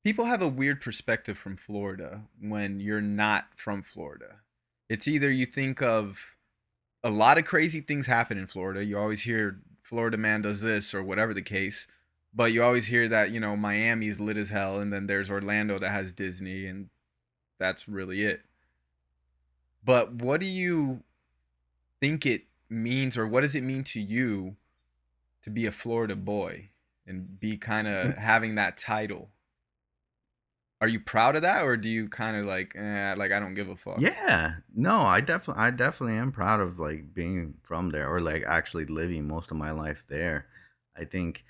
People have a weird perspective from Florida when you're not from Florida. It's either you think of a lot of crazy things happen in Florida. You always hear Florida man does this or whatever the case, but you always hear that, Miami's lit as hell and then there's Orlando that has Disney and that's really it. But what do you think it means or what does it mean to you to be a Florida boy and be kind of having that title? Are you proud of that, or do you kind of like I don't give a fuck? Yeah, no, I definitely am proud of like being from there or like actually living most of my life there. I think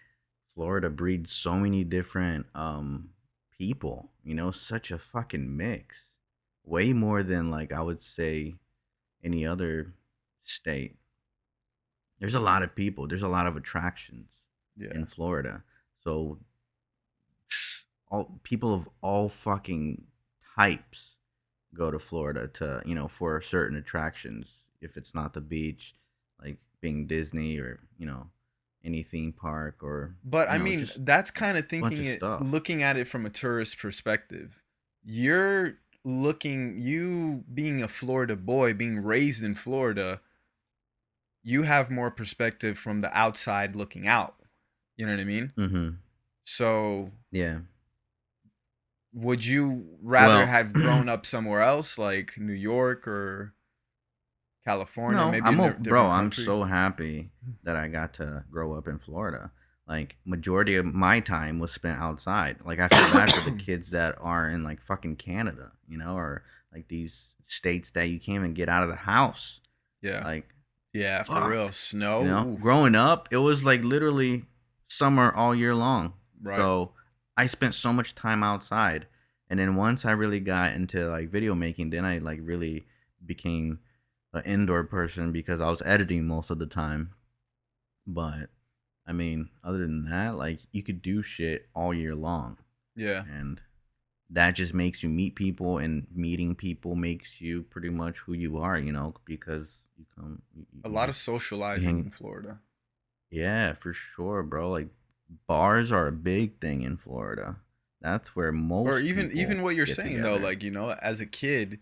Florida breeds so many different people, such a fucking mix. Way more than like I would say any other state. There's a lot of people, there's a lot of attractions in Yeah. Florida. So all people of all fucking types go to Florida to, for certain attractions. If it's not the beach, like being Disney or, any theme park or, But I mean, just that's a kind of bunch thinking of it, stuff. looking at it from a tourist perspective. You're you being a Florida boy, being raised in Florida, you have more perspective from the outside looking out. You know what I mean? Mm-hmm. So, Yeah. would you rather Well, have grown up somewhere else, like New York or California, no, maybe in a bro. different I'm country? so happy that I got to grow up in Florida. Like majority of my time was spent outside. Like I feel bad for the kids that are in like fucking Canada, or like these states that you can't even get out of the house. Yeah. Like Yeah, for real. fuck. Snow. Oof. Growing up, it was like literally summer all year long. Right. So I spent so much time outside. And then once I really got into like video making, then I like really became an indoor person because I was editing most of the time. But I mean, other than that, like you could do shit all year long. Yeah. And that just makes you meet people, and meeting people makes you pretty much who you are, because A you lot of just you socializing hang. in Florida. Yeah, for sure, bro. Like bars are a big thing in Florida. That's where Or most even people what you're get saying though, together. like, as a kid,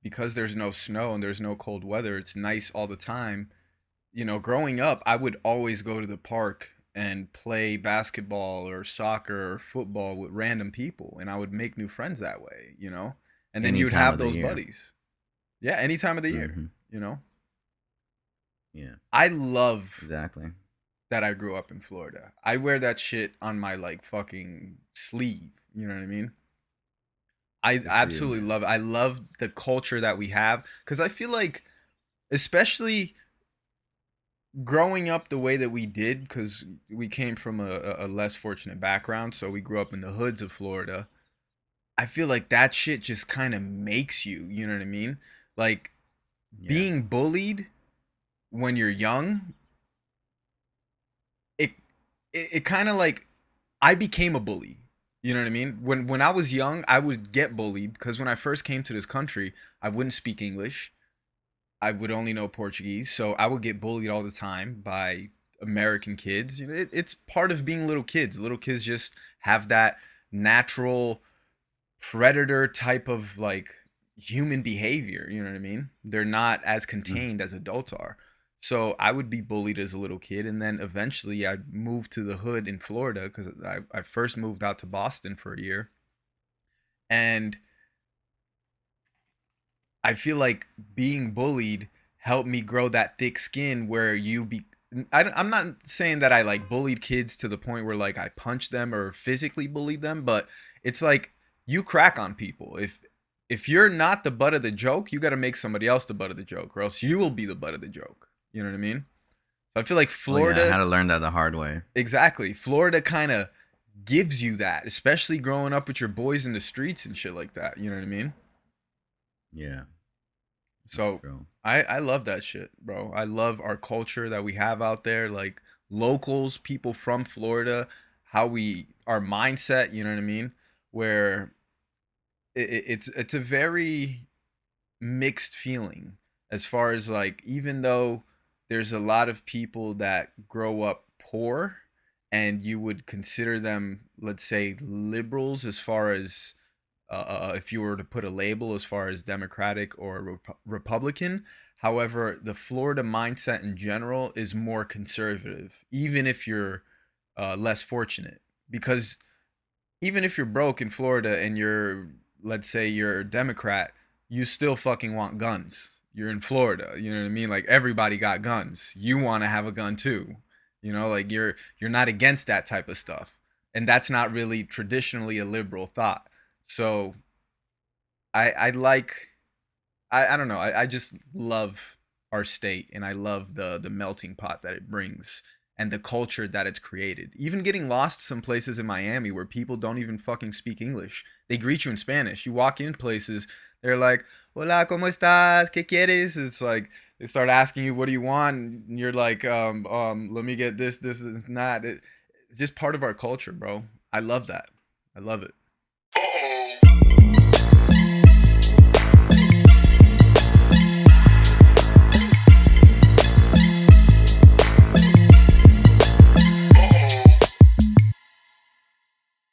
because there's no snow and there's no cold weather, it's nice all the time. Growing up, I would always go to the park and play basketball or soccer or football with random people and I would make new friends that way. And then Any you would time have of the those year. buddies. Yeah, any time of the year, Mm-hmm. you know. Yeah, I love exactly. that I grew up in Florida. I wear that shit on my like fucking sleeve, you know what I mean? I Good for you, absolutely man. love it. I love the culture that we have cuz I feel like especially growing up the way that we did cuz we came from a less fortunate background, so we grew up in the hoods of Florida. I feel like that shit just kind of makes you know what I mean? Like Yeah. being bullied when you're young, it it kind of like I became a bully. You know what I mean? When I was young, I would get bullied because when I first came to this country, I wouldn't speak English. I would only know Portuguese, so I would get bullied all the time by American kids. It's part of being little kids. Little kids just have that natural predator type of like human behavior. You know what I mean? They're not as Mm. contained as adults are. So I would be bullied as a little kid, and then eventually I moved to the hood in Florida because I first moved out to Boston for a year, and I feel like being bullied helped me grow that thick skin where you be. I'm not saying that I like bullied kids to the point where like I punched them or physically bullied them, but it's like you crack on people. If you're not the butt of the joke, you got to make somebody else the butt of the joke, or else you will be the butt of the joke. You know what I mean? So I feel like Oh yeah, I had Florida, to learn that the hard way. exactly. Florida kind of gives you that, especially growing up with your boys in the streets and shit like that. You know what I mean? Yeah, that's So true. I love that shit, bro. I love our culture that we have out there, like locals, people from Florida, how we our mindset, you know what I mean? Where it's a very mixed feeling as far as like even though there's a lot of people that grow up poor and you would consider them, let's say, liberals as far as if you were to put a label as far as Democratic or Republican. However, the Florida mindset in general is more conservative, even if you're less fortunate. Because even if you're broke in Florida and you're, let's say, you're a Democrat, you still fucking want guns. You're in Florida, you know what I mean? Like everybody got guns. You want to have a gun too. You know, like you're not against that type of stuff. And that's not really traditionally a liberal thought. So I like I don't know. I just love our state and I love the melting pot that it brings and the culture that it's created. Even getting lost some places in Miami where people don't even fucking speak English. They greet you in Spanish. You walk in places, they're like, "Hola, ¿cómo estás? ¿Qué quieres?" It's like they start asking you, "What do you want?" And you're like, let me get this, this, and that. It's just part of our culture, bro. I love that. I love it.